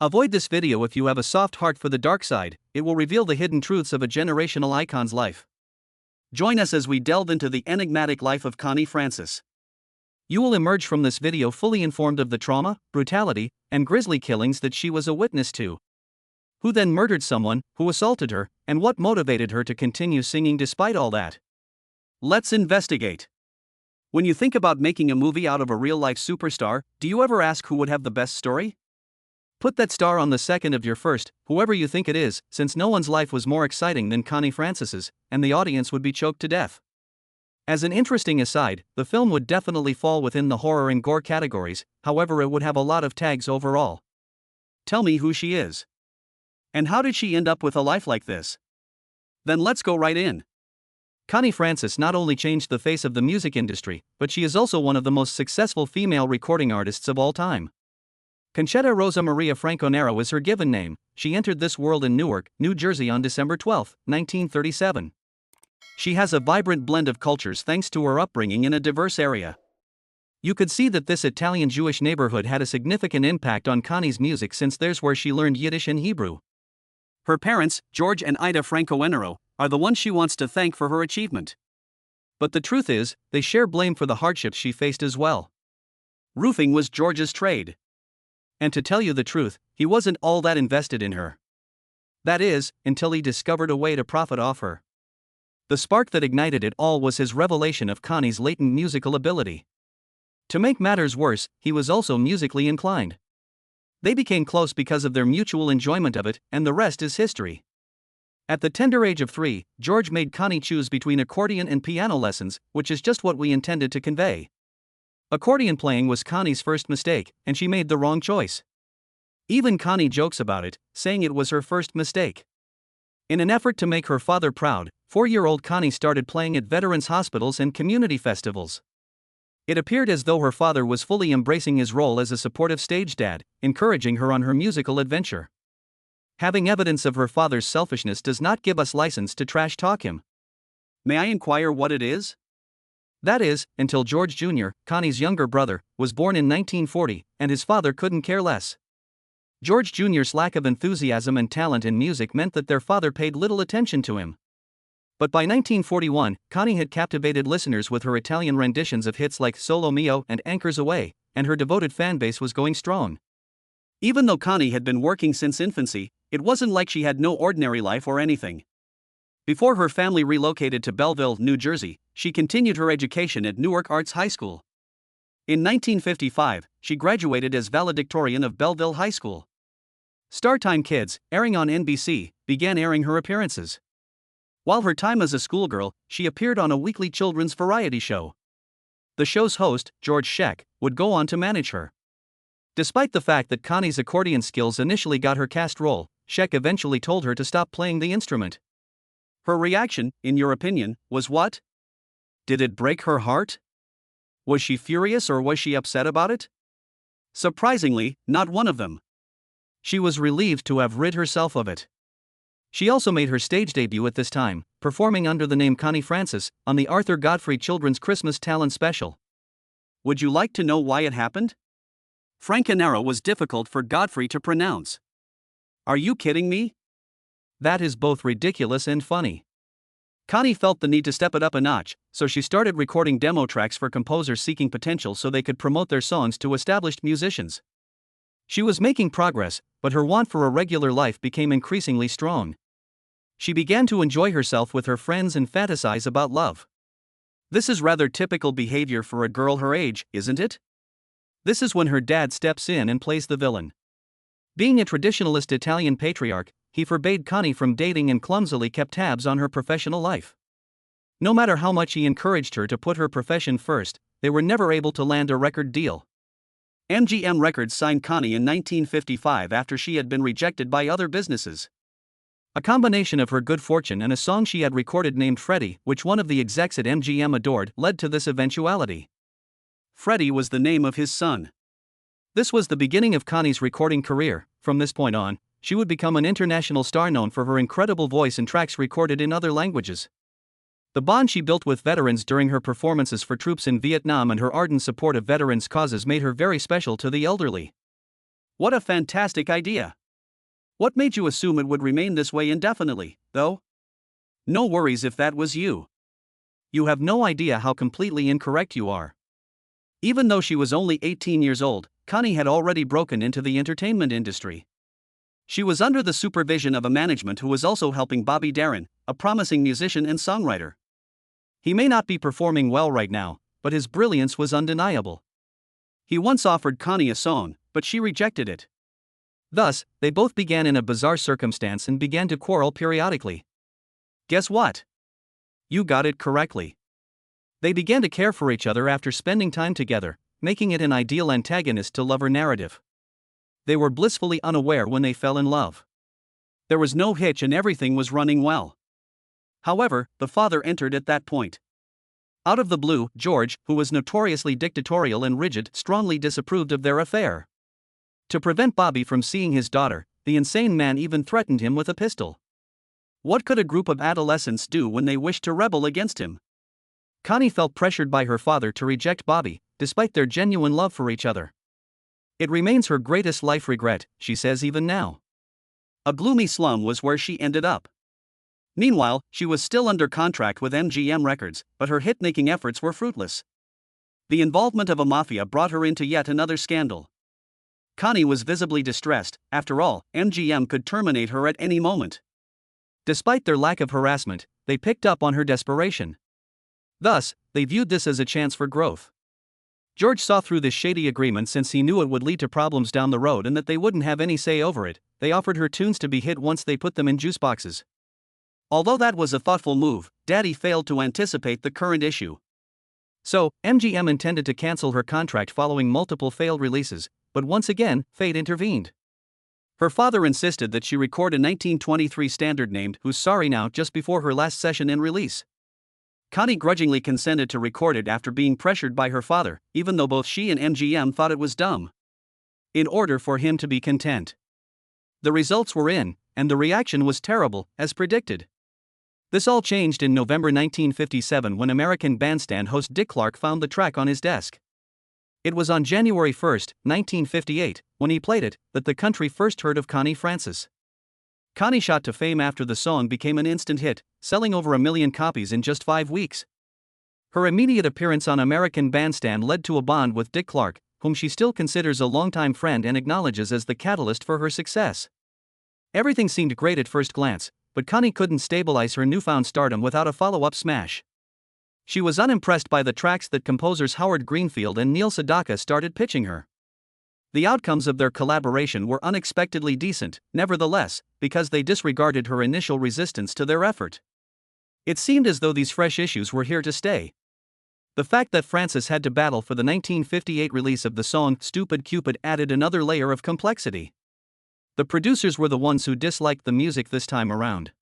Avoid this video if you have a soft heart for the dark side. It will reveal the hidden truths of a generational icon's life. Join us as we delve into the enigmatic life of Connie Francis. You will emerge from this video fully informed of the trauma, brutality, and grisly killings that she was a witness to. Who then murdered someone, who assaulted her, and what motivated her to continue singing despite all that? Let's investigate. When you think about making a movie out of a real-life superstar, do you ever ask who would have the best story? Put that star on the second of your first, whoever you think it is, since no one's life was more exciting than Connie Francis's, and the audience would be choked to death. As an interesting aside, the film would definitely fall within the horror and gore categories, however it would have a lot of tags overall. Tell me who she is. And how did she end up with a life like this? Then let's go right in. Connie Francis not only changed the face of the music industry, but she is also one of the most successful female recording artists of all time. Conchetta Rosa Maria Franconero is her given name. She entered this world in Newark, New Jersey on December 12, 1937. She has a vibrant blend of cultures thanks to her upbringing in a diverse area. You could see that this Italian Jewish neighborhood had a significant impact on Connie's music since there's where she learned Yiddish and Hebrew. Her parents, George and Ida Franconero, are the ones she wants to thank for her achievement. But the truth is, they share blame for the hardships she faced as well. Roofing was George's trade. And to tell you the truth, he wasn't all that invested in her. That is, until he discovered a way to profit off her. The spark that ignited it all was his revelation of Connie's latent musical ability. To make matters worse, he was also musically inclined. They became close because of their mutual enjoyment of it, and the rest is history. At the tender age of 3, George made Connie choose between accordion and piano lessons, which is just what we intended to convey. Accordion playing was Connie's first mistake, and she made the wrong choice. Even Connie jokes about it, saying it was her first mistake. In an effort to make her father proud, 4-year-old Connie started playing at veterans' hospitals and community festivals. It appeared as though her father was fully embracing his role as a supportive stage dad, encouraging her on her musical adventure. Having evidence of her father's selfishness does not give us license to trash talk him. May I inquire what it is? That is, until George Jr., Connie's younger brother, was born in 1940, and his father couldn't care less. George Jr.'s lack of enthusiasm and talent in music meant that their father paid little attention to him. But by 1941, Connie had captivated listeners with her Italian renditions of hits like Solo Mio and Anchors Away, and her devoted fanbase was going strong. Even though Connie had been working since infancy, it wasn't like she had no ordinary life or anything. Before her family relocated to Belleville, New Jersey, she continued her education at Newark Arts High School. In 1955, she graduated as valedictorian of Belleville High School. Startime Kids, airing on NBC, began airing her appearances. While her time as a schoolgirl, she appeared on a weekly children's variety show. The show's host, George Scheck, would go on to manage her. Despite the fact that Connie's accordion skills initially got her cast role, Scheck eventually told her to stop playing the instrument. Her reaction, in your opinion, was what? Did it break her heart? Was she furious or was she upset about it? Surprisingly, not one of them. She was relieved to have rid herself of it. She also made her stage debut at this time, performing under the name Connie Francis, on the Arthur Godfrey Children's Christmas Talent Special. Would you like to know why it happened? Franconero was difficult for Godfrey to pronounce. Are you kidding me? That is both ridiculous and funny. Connie felt the need to step it up a notch, so she started recording demo tracks for composers seeking potential so they could promote their songs to established musicians. She was making progress, but her want for a regular life became increasingly strong. She began to enjoy herself with her friends and fantasize about love. This is rather typical behavior for a girl her age, isn't it? This is when her dad steps in and plays the villain. Being a traditionalist Italian patriarch, he forbade Connie from dating and clumsily kept tabs on her professional life. No matter how much he encouraged her to put her profession first, they were never able to land a record deal. MGM Records signed Connie in 1955 after she had been rejected by other businesses. A combination of her good fortune and a song she had recorded named Freddie, which one of the execs at MGM adored, led to this eventuality. Freddie was the name of his son. This was the beginning of Connie's recording career. From this point on, she would become an international star known for her incredible voice and tracks recorded in other languages. The bond she built with veterans during her performances for troops in Vietnam and her ardent support of veterans' causes made her very special to the elderly. What a fantastic idea! What made you assume it would remain this way indefinitely, though? No worries if that was you. You have no idea how completely incorrect you are. Even though she was only 18 years old, Connie had already broken into the entertainment industry. She was under the supervision of a management who was also helping Bobby Darin, a promising musician and songwriter. He may not be performing well right now, but his brilliance was undeniable. He once offered Connie a song, but she rejected it. Thus, they both began in a bizarre circumstance and began to quarrel periodically. Guess what? You got it correctly. They began to care for each other after spending time together, making it an ideal antagonist to lover narrative. They were blissfully unaware when they fell in love. There was no hitch and everything was running well. However, the father entered at that point. Out of the blue, George, who was notoriously dictatorial and rigid, strongly disapproved of their affair. To prevent Bobby from seeing his daughter, the insane man even threatened him with a pistol. What could a group of adolescents do when they wished to rebel against him? Connie felt pressured by her father to reject Bobby, despite their genuine love for each other. It remains her greatest life regret, she says even now. A gloomy slum was where she ended up. Meanwhile, she was still under contract with MGM Records, but her hit-making efforts were fruitless. The involvement of a mafia brought her into yet another scandal. Connie was visibly distressed. After all, MGM could terminate her at any moment. Despite their lack of harassment, they picked up on her desperation. Thus, they viewed this as a chance for growth. George saw through this shady agreement since he knew it would lead to problems down the road and that they wouldn't have any say over it. They offered her tunes to be hit once they put them in juice boxes. Although that was a thoughtful move, Daddy failed to anticipate the current issue. So, MGM intended to cancel her contract following multiple failed releases, but once again, fate intervened. Her father insisted that she record a 1923 standard named Who's Sorry Now just before her last session and release. Connie grudgingly consented to record it after being pressured by her father, even though both she and MGM thought it was dumb. In order for him to be content. The results were in, and the reaction was terrible, as predicted. This all changed in November 1957 when American Bandstand host Dick Clark found the track on his desk. It was on January 1, 1958, when he played it, that the country first heard of Connie Francis. Connie shot to fame after the song became an instant hit, selling over 1 million copies in just 5 weeks. Her immediate appearance on American Bandstand led to a bond with Dick Clark, whom she still considers a longtime friend and acknowledges as the catalyst for her success. Everything seemed great at first glance, but Connie couldn't stabilize her newfound stardom without a follow-up smash. She was unimpressed by the tracks that composers Howard Greenfield and Neil Sedaka started pitching her. The outcomes of their collaboration were unexpectedly decent, nevertheless, because they disregarded her initial resistance to their effort. It seemed as though these fresh issues were here to stay. The fact that Francis had to battle for the 1958 release of the song Stupid Cupid added another layer of complexity. The producers were the ones who disliked the music this time around.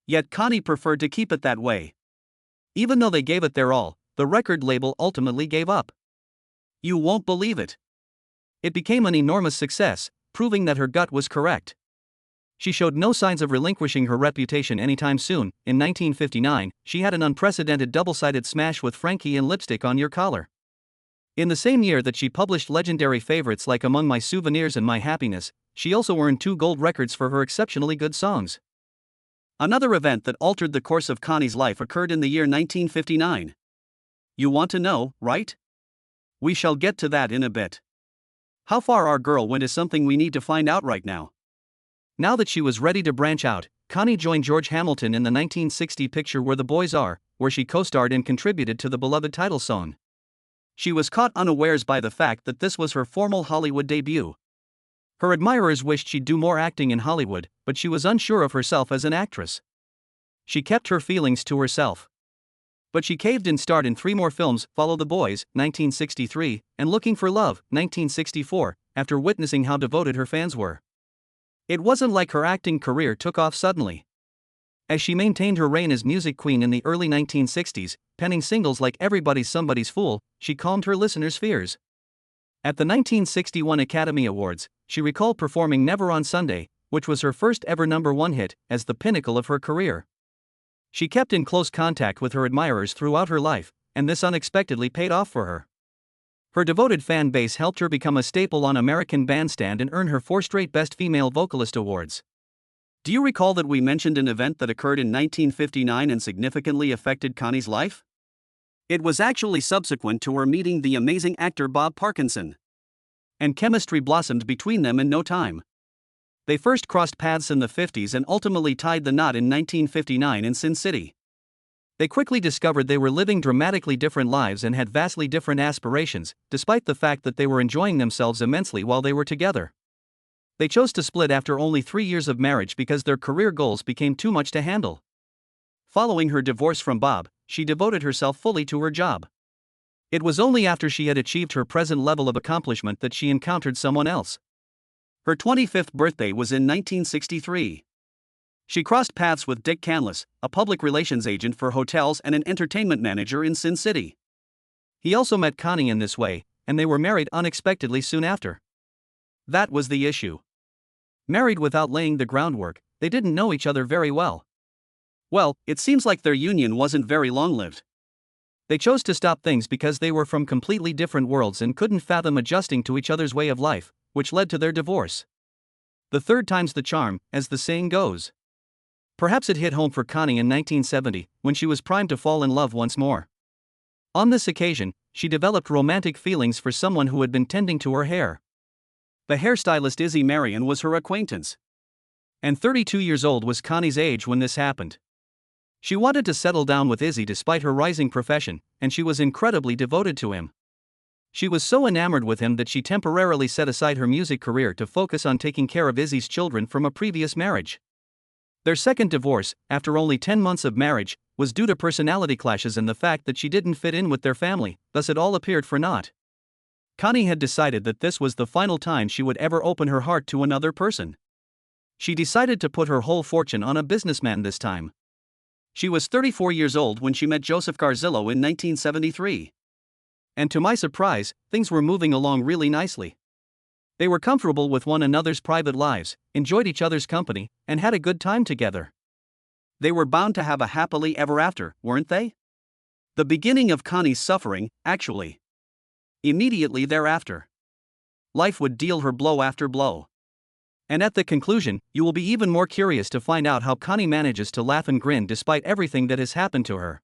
Yet Connie preferred to keep it that way. Even though they gave it their all, the record label ultimately gave up. You won't believe it. It became an enormous success, proving that her gut was correct. She showed no signs of relinquishing her reputation anytime soon. In 1959, she had an unprecedented double-sided smash with Frankie and Lipstick on Your Collar. In the same year that she published legendary favorites like Among My Souvenirs and My Happiness, she also earned 2 gold records for her exceptionally good songs. Another event that altered the course of Connie's life occurred in the year 1959. You want to know, right? We shall get to that in a bit. How far our girl went is something we need to find out right now. Now that she was ready to branch out, Connie joined George Hamilton in the 1960 picture Where the Boys Are, where she co-starred and contributed to the beloved title song. She was caught unawares by the fact that this was her formal Hollywood debut. Her admirers wished she'd do more acting in Hollywood, but she was unsure of herself as an actress. She kept her feelings to herself. But she caved and starred in 3 more films, Follow the Boys, 1963, and Looking for Love, 1964, after witnessing how devoted her fans were. It wasn't like her acting career took off suddenly. As she maintained her reign as music queen in the early 1960s, penning singles like Everybody's Somebody's Fool, she calmed her listeners' fears. At the 1961 Academy Awards, she recalled performing Never on Sunday, which was her first ever #1 hit, as the pinnacle of her career. She kept in close contact with her admirers throughout her life, and this unexpectedly paid off for her. Her devoted fan base helped her become a staple on American Bandstand and earn her 4 straight Best Female Vocalist awards. Do you recall that we mentioned an event that occurred in 1959 and significantly affected Connie's life? It was actually subsequent to her meeting the amazing actor Bob Parkinson. And chemistry blossomed between them in no time. They first crossed paths in the 50s and ultimately tied the knot in 1959 in Sin City. They quickly discovered they were living dramatically different lives and had vastly different aspirations, despite the fact that they were enjoying themselves immensely while they were together. They chose to split after only 3 years of marriage because their career goals became too much to handle. Following her divorce from Bob, she devoted herself fully to her job. It was only after she had achieved her present level of accomplishment that she encountered someone else. Her 25th birthday was in 1963. She crossed paths with Dick Canlis, a public relations agent for hotels and an entertainment manager in Sin City. He also met Connie in this way, and they were married unexpectedly soon after. That was the issue. Married without laying the groundwork, they didn't know each other very well. Well, it seems like their union wasn't very long-lived. They chose to stop things because they were from completely different worlds and couldn't fathom adjusting to each other's way of life, which led to their divorce. The third time's the charm, as the saying goes. Perhaps it hit home for Connie in 1970, when she was primed to fall in love once more. On this occasion, she developed romantic feelings for someone who had been tending to her hair. The hairstylist Izzy Marion was her acquaintance. And 32 years old was Connie's age when this happened. She wanted to settle down with Izzy despite her rising profession, and she was incredibly devoted to him. She was so enamored with him that she temporarily set aside her music career to focus on taking care of Izzy's children from a previous marriage. Their second divorce, after only 10 months of marriage, was due to personality clashes and the fact that she didn't fit in with their family, thus it all appeared for naught. Connie had decided that this was the final time she would ever open her heart to another person. She decided to put her whole fortune on a businessman this time. She was 34 years old when she met Joseph Garzillo in 1973. And to my surprise, things were moving along really nicely. They were comfortable with one another's private lives, enjoyed each other's company, and had a good time together. They were bound to have a happily ever after, weren't they? The beginning of Connie's suffering, actually. Immediately thereafter. Life would deal her blow after blow. And at the conclusion, you will be even more curious to find out how Connie manages to laugh and grin despite everything that has happened to her.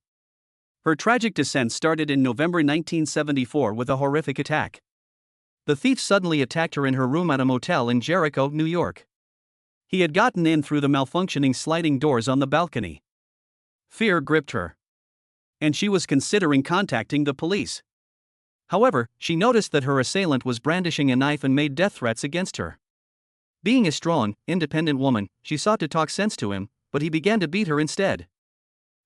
Her tragic descent started in November 1974 with a horrific attack. The thief suddenly attacked her in her room at a motel in Jericho, New York. He had gotten in through the malfunctioning sliding doors on the balcony. Fear gripped her. And she was considering contacting the police. However, she noticed that her assailant was brandishing a knife and made death threats against her. Being a strong, independent woman, she sought to talk sense to him, but he began to beat her instead.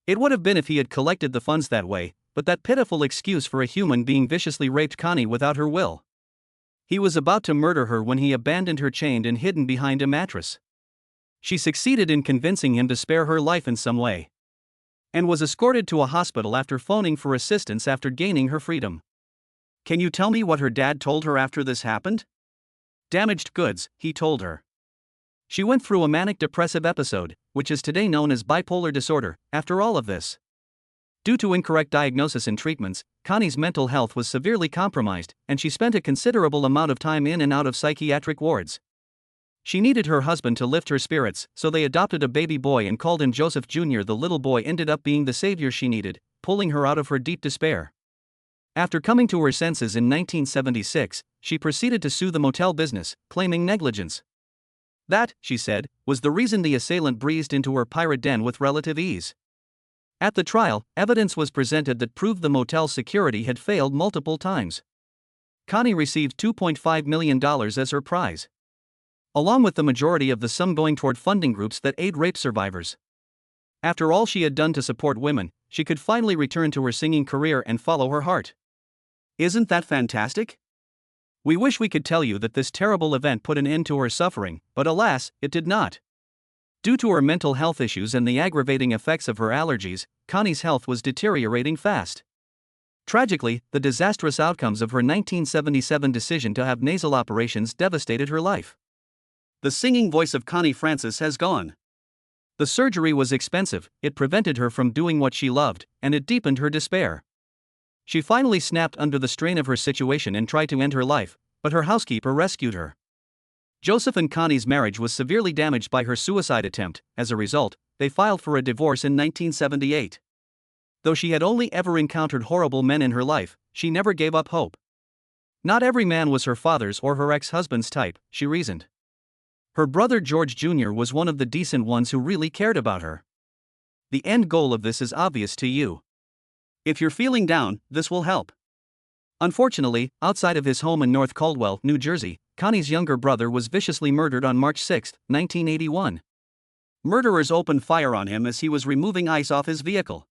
It would have been if he had collected the funds that way, but that pitiful excuse for a human being viciously raped Connie without her will. He was about to murder her when he abandoned her chained and hidden behind a mattress. She succeeded in convincing him to spare her life in some way. And was escorted to a hospital after phoning for assistance after gaining her freedom. Can you tell me what her dad told her after this happened? Damaged goods, he told her. She went through a manic depressive episode, which is today known as bipolar disorder, after all of this. Due to incorrect diagnosis and treatments, Connie's mental health was severely compromised, and she spent a considerable amount of time in and out of psychiatric wards. She needed her husband to lift her spirits, so they adopted a baby boy and called him Joseph Jr. The little boy ended up being the savior she needed, pulling her out of her deep despair. After coming to her senses in 1976, she proceeded to sue the motel business, claiming negligence. That, she said, was the reason the assailant breezed into her pirate den with relative ease. At the trial, evidence was presented that proved the motel's security had failed multiple times. Connie received $2.5 million as her prize, along with the majority of the sum going toward funding groups that aid rape survivors. After all she had done to support women, she could finally return to her singing career and follow her heart. Isn't that fantastic? We wish we could tell you that this terrible event put an end to her suffering, but alas, it did not. Due to her mental health issues and the aggravating effects of her allergies, Connie's health was deteriorating fast. Tragically, the disastrous outcomes of her 1977 decision to have nasal operations devastated her life. The singing voice of Connie Francis has gone. The surgery was expensive, it prevented her from doing what she loved, and it deepened her despair. She finally snapped under the strain of her situation and tried to end her life, but her housekeeper rescued her. Joseph and Connie's marriage was severely damaged by her suicide attempt. As a result, they filed for a divorce in 1978. Though she had only ever encountered horrible men in her life, she never gave up hope. Not every man was her father's or her ex-husband's type, she reasoned. Her brother George Jr. was one of the decent ones who really cared about her. The end goal of this is obvious to you. If you're feeling down, this will help. Unfortunately, outside of his home in North Caldwell, New Jersey, Connie's younger brother was viciously murdered on March 6, 1981. Murderers opened fire on him as he was removing ice off his vehicle.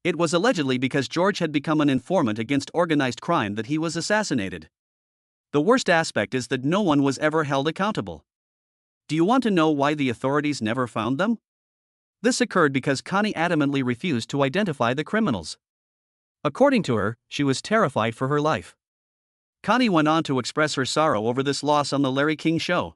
It was allegedly because George had become an informant against organized crime that he was assassinated. The worst aspect is that no one was ever held accountable. Do you want to know why the authorities never found them? This occurred because Connie adamantly refused to identify the criminals. According to her, she was terrified for her life. Connie went on to express her sorrow over this loss on The Larry King Show.